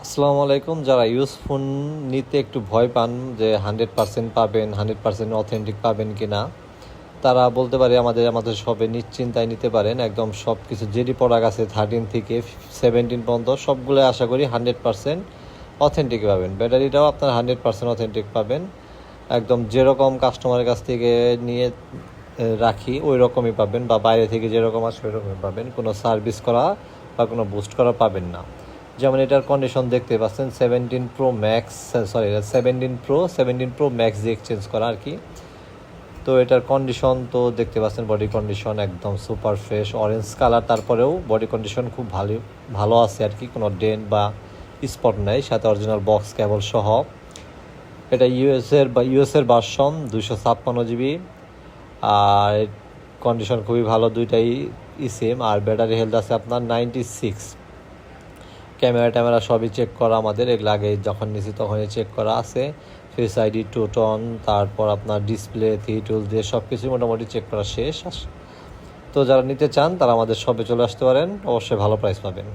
আসসালামু আলাইকুম। যারা ইউজ ফোন নিতে একটু ভয় পান যে 100% পাবেন, 100% অথেন্টিক পাবেন কি না, তারা বলতে পারে আমাদের শপে নিশ্চিন্তায় নিতে পারেন। একদম সব কিছু যেটি প্রোডাক্ট আছে 13 থেকে 17 পর্যন্ত সবগুলো আশা করি 100% অথেন্টিক পাবেন। ব্যাটারিটাও আপনার 100% অথেন্টিক পাবেন। একদম যেরকম কাস্টমারের কাছ থেকে নিয়ে রাখি ওই রকমই পাবেন, বা বাইরে থেকে যেরকম আসে ওই রকমই পাবেন। কোনো সার্ভিস করা বা কোনো বুস্ট করা পাবেন না। যেমন এটার কন্ডিশন দেখতে পাচ্ছেন 17 প্রো ম্যাক্স দিয়ে এক্সচেঞ্জ করা আর কি। তো এটার কন্ডিশন তো দেখতে পাচ্ছেন, বডি কন্ডিশন একদম সুপার ফ্রেশ, অরেঞ্জ কালার। তারপরেও বডি কন্ডিশন খুব ভালো আছে আর কি, কোনো ডেন্ট বা স্পট নাই। সাথে অরিজিনাল বক্স কেবল সহ। এটা ইউএসের ভার্সন 256 GB। আর কন্ডিশন খুবই ভালো, দুইটাই সেম। আর ব্যাটারি হেলথ আছে আপনার 96। ক্যামেরা সবই চেক করা আমাদের, এগুলো আগে যখন নিয়েছি তখনই চেক করা আছে। ফেস আইডি, টোটন, তারপর আপনার ডিসপ্লে, টুল দিয়ে সব কিছুই মোটামুটি চেক করা শেষ। তো যারা নিতে চান তারা আমাদের শপে চলে আসতে পারেন, অবশ্যই ভালো প্রাইস পাবেন।